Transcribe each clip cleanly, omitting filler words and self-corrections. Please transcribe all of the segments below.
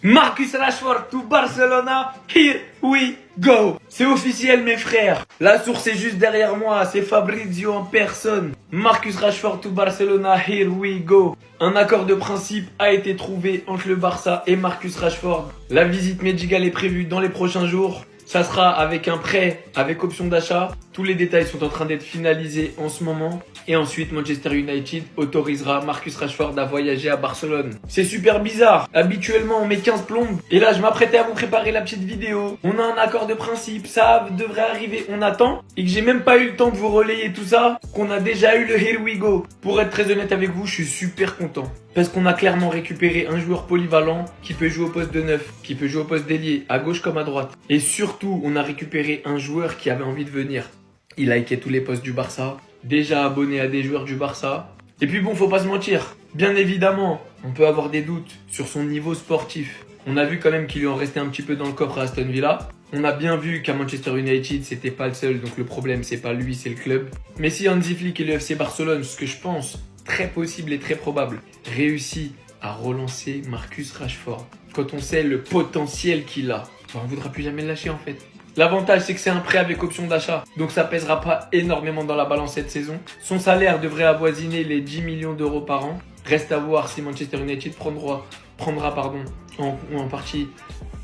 Marcus Rashford to Barcelona, here we go. C'est officiel mes frères. La source est juste derrière moi, c'est Fabrizio en personne. Marcus Rashford to Barcelona, here we go. Un accord de principe a été trouvé entre le Barça et Marcus Rashford. La visite médicale est prévue dans les prochains jours. Ça sera avec un prêt, avec option d'achat. Tous les détails sont en train d'être finalisés en ce moment. Et ensuite, Manchester United autorisera Marcus Rashford à voyager à Barcelone. C'est super bizarre. Habituellement, on met 15 plombes. Et là, je m'apprêtais à vous préparer la petite vidéo. On a un accord de principe. Ça devrait arriver. On attend. Et que j'ai même pas eu le temps de vous relayer tout ça. Qu'on a déjà eu le Here we go. Pour être très honnête avec vous, je suis super content. Parce qu'on a clairement récupéré un joueur polyvalent qui peut jouer au poste de neuf, qui peut jouer au poste d'ailier, à gauche comme à droite. Et surtout, on a récupéré un joueur qui avait envie de venir. Il likait tous les postes du Barça, déjà abonné à des joueurs du Barça. Et puis bon, faut pas se mentir. Bien évidemment, on peut avoir des doutes sur son niveau sportif. On a vu quand même qu'il lui en restait un petit peu dans le coffre à Aston Villa. On a bien vu qu'à Manchester United, c'était pas le seul, donc le problème c'est pas lui, c'est le club. Mais si Hansi Flick et le FC Barcelone, ce que je pense très possible et très probable, réussit à relancer Marcus Rashford, quand on sait le potentiel qu'il a, on ne voudra plus jamais le lâcher en fait. L'avantage, c'est que c'est un prêt avec option d'achat, donc ça pèsera pas énormément dans la balance cette saison. Son salaire devrait avoisiner les 10 millions d'euros par an. Reste à voir si Manchester United prendra en partie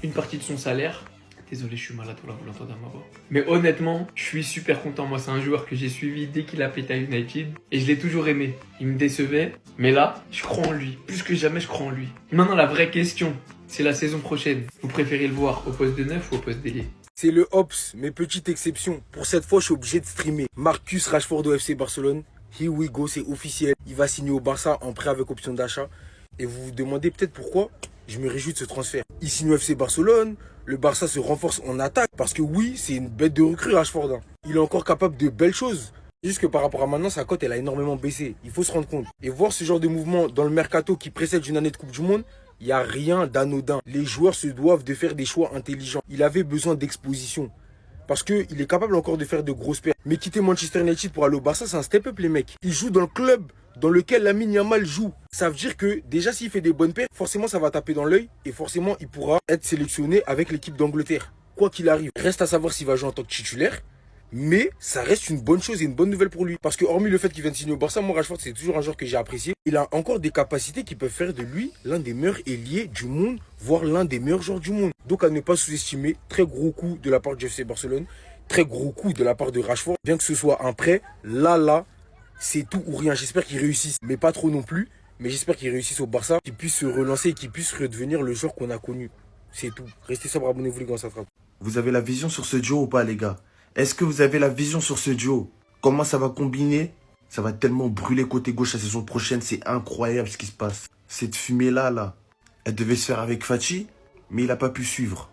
une partie de son salaire. Désolé, je suis malade, là, vous l'entendez à ma voix. Mais honnêtement, je suis super content. Moi, c'est un joueur que j'ai suivi dès qu'il a pété à United. Et je l'ai toujours aimé. Il me décevait. Mais là, je crois en lui. Plus que jamais, je crois en lui. Maintenant, la vraie question, c'est la saison prochaine. Vous préférez le voir au poste de neuf ou au poste d'ailier? C'est le Hops, mais petite exception. Pour cette fois, je suis obligé de streamer. Marcus Rashford au FC Barcelone. Here we go, c'est officiel. Il va signer au Barça en prêt avec option d'achat. Et vous vous demandez peut-être pourquoi je me réjouis de ce transfert. Il signe au FC Barcelone. Le Barça se renforce en attaque. Parce que oui, c'est une bête de recrue, Rashford. Il est encore capable de belles choses. Juste que par rapport à maintenant, sa cote, elle a énormément baissé. Il faut se rendre compte. Et voir ce genre de mouvement dans le mercato qui précède une année de Coupe du Monde, il n'y a rien d'anodin. Les joueurs se doivent de faire des choix intelligents. Il avait besoin d'exposition. Parce qu'il est capable encore de faire de grosses pertes. Mais quitter Manchester United pour aller au Barça, c'est un step-up, les mecs. Il joue dans le club dans lequel Lamine Yamal joue. Ça veut dire que déjà, s'il fait des bonnes pertes, forcément, ça va taper dans l'œil. Et forcément, il pourra être sélectionné avec l'équipe d'Angleterre. Quoi qu'il arrive, reste à savoir s'il va jouer en tant que titulaire. Mais ça reste une bonne chose et une bonne nouvelle pour lui. Parce que hormis le fait qu'il vienne signer au Barça, moi Rashford c'est toujours un joueur que j'ai apprécié. Il a encore des capacités qui peuvent faire de lui l'un des meilleurs ailiers du monde, voire l'un des meilleurs joueurs du monde. Donc à ne pas sous-estimer, très gros coup de la part du FC Barcelone, très gros coup de la part de Rashford. Bien que ce soit un prêt, là, c'est tout ou rien. J'espère qu'il réussisse, mais pas trop non plus. Mais j'espère qu'il réussisse au Barça, qu'il puisse se relancer et qu'il puisse redevenir le joueur qu'on a connu. C'est tout. Restez sobre, abonnez-vous les gars, ça sera. Vous avez la vision sur ce duo ou pas, les gars? Est-ce que vous avez la vision sur ce duo? Comment ça va combiner? Ça va tellement brûler côté gauche la saison prochaine. C'est incroyable ce qui se passe. Cette fumée-là, elle devait se faire avec Fati, mais il n'a pas pu suivre.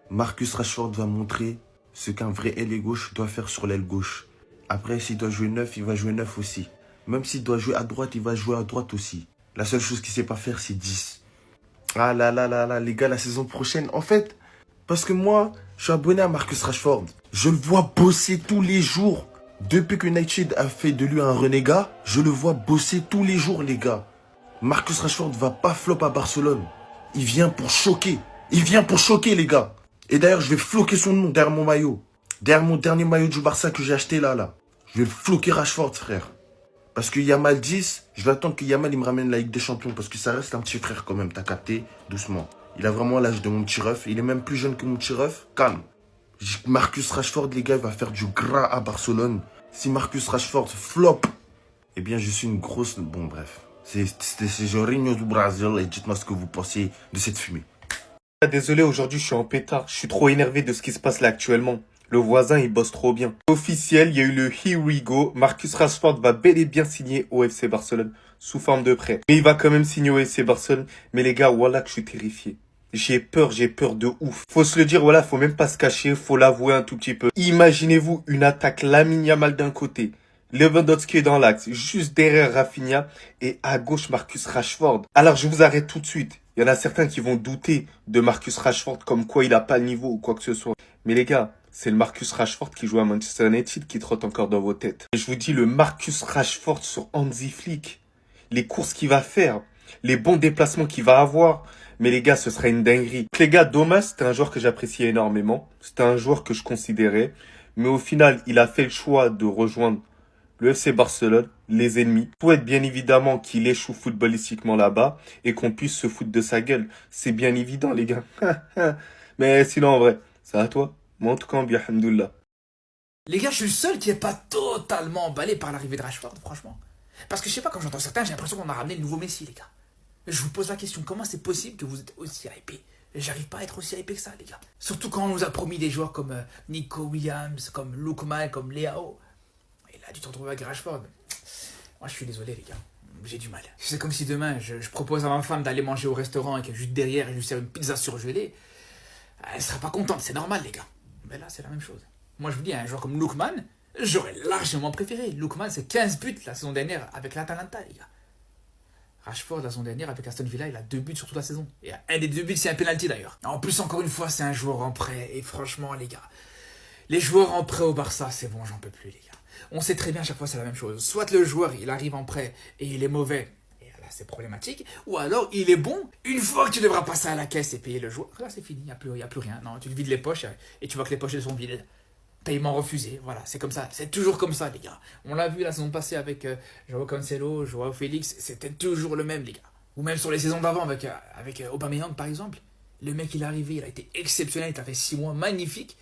Marcus Rashford va montrer ce qu'un vrai ailier gauche doit faire sur l'aile gauche. Après, s'il doit jouer neuf, il va jouer neuf aussi. Même s'il doit jouer à droite, il va jouer à droite aussi. La seule chose qu'il ne sait pas faire, c'est 10. Ah là, les gars, la saison prochaine, en fait, parce que moi, je suis abonné à Marcus Rashford. Je le vois bosser tous les jours. Depuis que United a fait de lui un renégat, je le vois bosser tous les jours, les gars. Marcus Rashford va pas flop à Barcelone. Il vient pour choquer. Il vient pour choquer, les gars. Et d'ailleurs, je vais floquer son nom derrière mon maillot. Derrière mon dernier maillot du Barça que j'ai acheté là. Je vais floquer Rashford, frère. Parce que Yamal 10, je vais attendre que Yamal il me ramène la Ligue des Champions. Parce que ça reste un petit frère quand même, t'as capté, doucement. Il a vraiment l'âge de mon petit ref. Il est même plus jeune que mon petit ref. Calme. Marcus Rashford, les gars, il va faire du gras à Barcelone. Si Marcus Rashford flop, eh bien, je suis une grosse... Bon, bref. C'est Jorginho du Brésil et dites-moi ce que vous pensez de cette fumée. Désolé, aujourd'hui, je suis en pétard. Je suis trop énervé de ce qui se passe là actuellement. Le voisin, il bosse trop bien. Officiel, il y a eu le Here we go. Marcus Rashford va bel et bien signer au FC Barcelone sous forme de prêt. Mais il va quand même signer au FC Barcelone. Mais les gars, voilà que je suis terrifié. J'ai peur de ouf. Faut se le dire, voilà, faut même pas se cacher, faut l'avouer un tout petit peu. Imaginez-vous une attaque Lamine Yamal d'un côté, Lewandowski dans l'axe, juste derrière Rafinha, et à gauche Marcus Rashford. Alors je vous arrête tout de suite. Il y en a certains qui vont douter de Marcus Rashford comme quoi il a pas le niveau ou quoi que ce soit. Mais les gars, c'est le Marcus Rashford qui joue à Manchester United qui trotte encore dans vos têtes. Et je vous dis, le Marcus Rashford sur Hansi Flick, les courses qu'il va faire, les bons déplacements qu'il va avoir, Mais les gars, ce serait une dinguerie. Les gars, Domas, c'était un joueur que j'appréciais énormément. C'était un joueur que je considérais. Mais au final, il a fait le choix de rejoindre le FC Barcelone, les ennemis. Souhaite bien évidemment qu'il échoue footballistiquement là-bas et qu'on puisse se foutre de sa gueule. C'est bien évident, les gars. Mais sinon, en vrai, c'est à toi. Moi, en tout cas, bien, alhamdoulilah. Les gars, je suis le seul qui est pas totalement emballé par l'arrivée de Rashford, franchement. Parce que je sais pas, quand j'entends certains, j'ai l'impression qu'on a ramené le nouveau Messi, les gars. Je vous pose la question, comment c'est possible que vous êtes aussi hypé? J'arrive pas à être aussi hypé que ça, les gars. Surtout quand on nous a promis des joueurs comme Nico Williams, comme Lookman, comme Leao. Et là, tu te retrouves avec Rashford. Moi, je suis désolé, les gars. J'ai du mal. C'est comme si demain, je propose à ma femme d'aller manger au restaurant et que juste derrière, je lui sers une pizza surgelée. Elle sera pas contente, c'est normal, les gars. Mais là, c'est la même chose. Moi, je vous dis, un joueur comme Lookman, j'aurais largement préféré. Lookman, c'est 15 buts la saison dernière avec l'Atalanta, les gars. Rashford, la saison dernière, avec Aston Villa, il a 2 buts sur toute la saison. Et un des 2 buts, c'est un penalty d'ailleurs. En plus, encore une fois, c'est un joueur en prêt. Et franchement, les gars, les joueurs en prêt au Barça, c'est bon, j'en peux plus, les gars. On sait très bien, à chaque fois, c'est la même chose. Soit le joueur, il arrive en prêt et il est mauvais. Et là, c'est problématique. Ou alors, il est bon. Une fois que tu devras passer à la caisse et payer le joueur, là, c'est fini. Il n'y a plus rien. Non, tu vides les poches et tu vois que les poches, elles sont vides. Paiement refusé, voilà, c'est comme ça, c'est toujours comme ça, les gars. On l'a vu la saison passée avec Joao Cancelo, Joao Félix, c'était toujours le même, les gars. Ou même sur les saisons d'avant avec Aubameyang, par exemple. Le mec, il est arrivé, il a été exceptionnel, il a fait 6 mois, magnifique.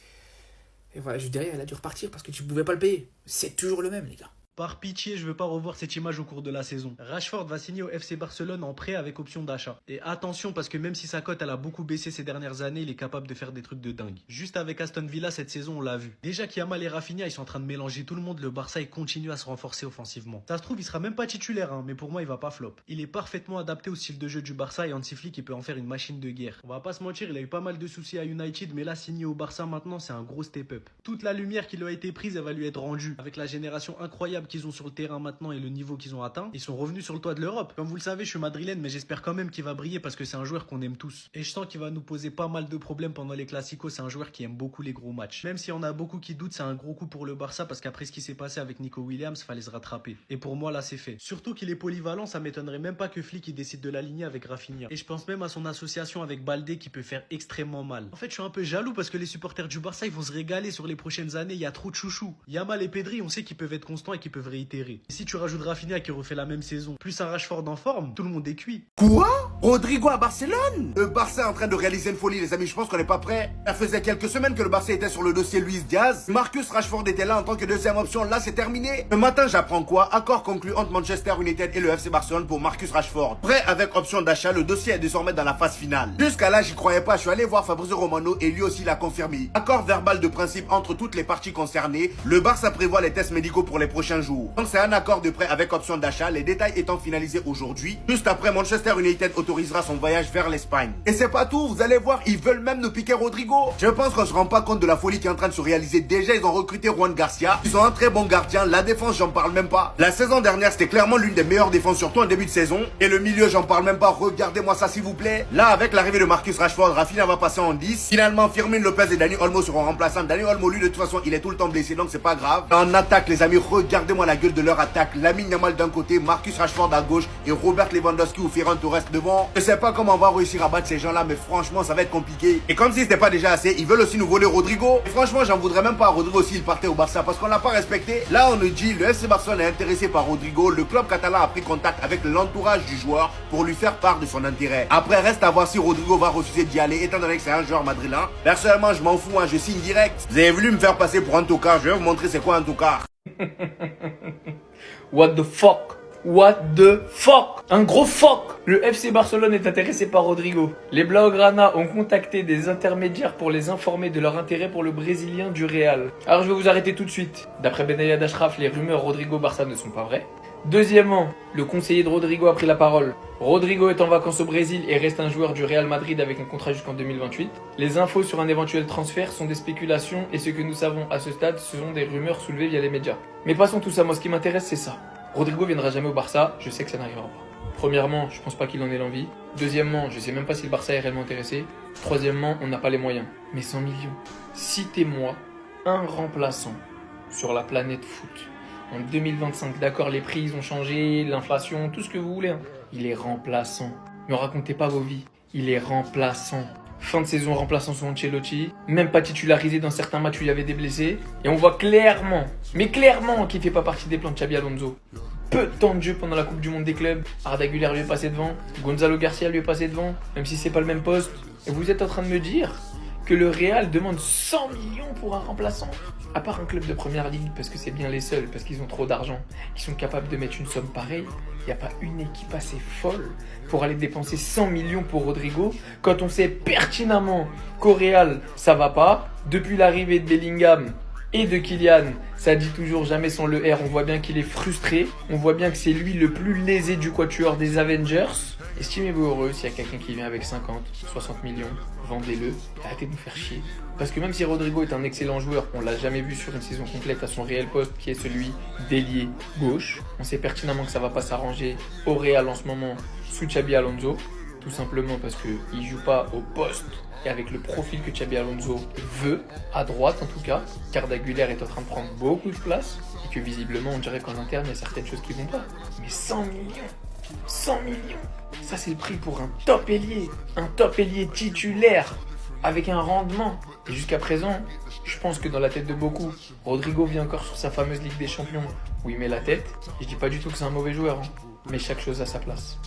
Et voilà, juste derrière, il a dû repartir parce que tu ne pouvais pas le payer. C'est toujours le même, les gars. Par pitié, je veux pas revoir cette image au cours de la saison. Rashford va signer au FC Barcelone en prêt avec option d'achat. Et attention, parce que même si sa cote elle a beaucoup baissé ces dernières années, il est capable de faire des trucs de dingue. Juste avec Aston Villa cette saison, on l'a vu. Déjà qu'Yamal et Rafinha, ils sont en train de mélanger tout le monde, le Barça il continue à se renforcer offensivement. Ça se trouve, il sera même pas titulaire, mais pour moi, il va pas flop. Il est parfaitement adapté au style de jeu du Barça et Hansi Flick, il peut en faire une machine de guerre. On va pas se mentir, il a eu pas mal de soucis à United, mais là, signé au Barça maintenant, c'est un gros step-up. Toute la lumière qui lui a été prise, elle va lui être rendue. Avec la génération incroyable qu'ils ont sur le terrain maintenant et le niveau qu'ils ont atteint, ils sont revenus sur le toit de l'Europe. Comme vous le savez, je suis madrilène, mais j'espère quand même qu'il va briller parce que c'est un joueur qu'on aime tous. Et je sens qu'il va nous poser pas mal de problèmes pendant les classicos. C'est un joueur qui aime beaucoup les gros matchs. Même s'il y en a beaucoup qui doutent, c'est un gros coup pour le Barça parce qu'après ce qui s'est passé avec Nico Williams, fallait se rattraper. Et pour moi, là, c'est fait. Surtout qu'il est polyvalent, ça m'étonnerait même pas que Flick il décide de l'aligner avec Rafinha. Et je pense même à son association avec Baldé qui peut faire extrêmement mal. En fait, je suis un peu jaloux parce que les supporters du Barça, ils vont se régaler sur les prochaines années. Il y a trop de chouchous. Yamal et Pedri, on sait qu'ils peuvent être constants et qu'ils peuvent réitérer. Et si tu rajoutes Rafinha qui refait la même saison, plus un Rashford en forme, tout le monde est cuit. Quoi? Rodrigo à Barcelone? Le Barça est en train de réaliser une folie, les amis, je pense qu'on n'est pas prêt. Ça faisait quelques semaines que le Barça était sur le dossier Luis Diaz. Marcus Rashford était là en tant que deuxième option, là c'est terminé. Le matin, j'apprends quoi? Accord conclu entre Manchester United et le FC Barcelone pour Marcus Rashford. Prêt avec option d'achat, le dossier est désormais dans la phase finale. Jusqu'à là, j'y croyais pas, je suis allé voir Fabrizio Romano et lui aussi l'a confirmé. Accord verbal de principe entre toutes les parties concernées, le Barça prévoit les tests médicaux pour les prochains jours. Donc c'est un accord de prêt avec option d'achat, les détails étant finalisés aujourd'hui. Juste après, Manchester United autorisera son voyage vers l'Espagne. Et c'est pas tout, vous allez voir, ils veulent même nous piquer Rodrigo. Je pense qu'on se rend pas compte de la folie qui est en train de se réaliser. Déjà, ils ont recruté Juan Garcia. Ils ont un très bon gardien. La défense, j'en parle même pas. La saison dernière, c'était clairement l'une des meilleures défenses, surtout en début de saison. Et le milieu, j'en parle même pas. Regardez-moi ça, s'il vous plaît. Là, avec l'arrivée de Marcus Rashford, Rafinha va passer en 10. Finalement, Firmino Lopez et Dani Olmo seront remplaçants. Dani Olmo, lui, de toute façon, il est tout le temps blessé, donc c'est pas grave. En attaque, les amis, regardez-moi la gueule de leur attaque. Lamine Yamal d'un côté, Marcus Rashford à gauche et Robert Lewandowski ou Ferran Torres devant. Je sais pas comment on va réussir à battre ces gens-là, mais franchement, ça va être compliqué. Et comme si c'était pas déjà assez, ils veulent aussi nous voler Rodrigo. Et franchement, j'en voudrais même pas à Rodrigo s'il partait au Barça parce qu'on l'a pas respecté. Là, on nous dit, le FC Barcelone est intéressé par Rodrigo. Le club catalan a pris contact avec l'entourage du joueur pour lui faire part de son intérêt. Après, reste à voir si Rodrigo va refuser d'y aller, étant donné que c'est un joueur madrilène. Personnellement, je m'en fous, je signe direct. Vous avez voulu me faire passer pour un tocard, je vais vous montrer c'est quoi un tocard. What the fuck? What the fuck? Un gros fuck! Le FC Barcelone est intéressé par Rodrigo. Les Blaugrana ont contacté des intermédiaires pour les informer de leur intérêt pour le Brésilien du Real. Alors je vais vous arrêter tout de suite. D'après Benayad Ashraf, les rumeurs Rodrigo-Barça ne sont pas vraies. Deuxièmement, le conseiller de Rodrigo a pris la parole. Rodrigo est en vacances au Brésil et reste un joueur du Real Madrid avec un contrat jusqu'en 2028. Les infos sur un éventuel transfert sont des spéculations et ce que nous savons à ce stade, ce sont des rumeurs soulevées via les médias. Mais passons tout ça, moi ce qui m'intéresse c'est ça. Rodrigo viendra jamais au Barça, je sais que ça n'arrivera pas. Premièrement, je pense pas qu'il en ait l'envie. Deuxièmement, je sais même pas si le Barça est réellement intéressé. Troisièmement, on n'a pas les moyens. Mais 100 millions. Citez-moi un remplaçant sur la planète foot. En 2025, d'accord, les prix ils ont changé, l'inflation, tout ce que vous voulez. Il est remplaçant. Ne racontez pas vos vies. il est remplaçant. Fin de saison remplaçant sous Ancelotti, même pas titularisé dans certains matchs où il y avait des blessés. Et on voit clairement, mais clairement qu'il fait pas partie des plans de Xabi Alonso. Peu de temps de jeu pendant la Coupe du Monde des clubs. Arda Güler lui est passé devant, Gonzalo Garcia lui est passé devant, même si c'est pas le même poste. Et vous êtes en train de me dire que le Real demande 100 millions pour un remplaçant? À part un club de première ligue, parce que c'est bien les seuls, parce qu'ils ont trop d'argent, qui sont capables de mettre une somme pareille, il n'y a pas une équipe assez folle pour aller dépenser 100 millions pour Rodrigo, quand on sait pertinemment qu'au Real, ça va pas. Depuis l'arrivée de Bellingham et de Kylian, ça dit toujours jamais sans le R, on voit bien qu'il est frustré, on voit bien que c'est lui le plus lésé du quatuor des Avengers. Estimez-vous heureux s'il y a quelqu'un qui vient avec 50, 60 millions, vendez-le et arrêtez de nous faire chier. Parce que même si Rodrigo est un excellent joueur, on l'a jamais vu sur une saison complète à son réel poste qui est celui d'ailier gauche, on sait pertinemment que ça va pas s'arranger au Real en ce moment sous Xabi Alonso, tout simplement parce qu'il joue pas au poste et avec le profil que Xabi Alonso veut, à droite en tout cas, car Arda Güler est en train de prendre beaucoup de place et que visiblement on dirait qu'en interne il y a certaines choses qui vont pas. Mais 100 millions 100 millions, ça c'est le prix pour un top ailier titulaire avec un rendement. Et jusqu'à présent, je pense que dans la tête de beaucoup, Rodrigo vit encore sur sa fameuse Ligue des Champions où il met la tête. Et je dis pas du tout que c'est un mauvais joueur, hein, mais chaque chose a sa place.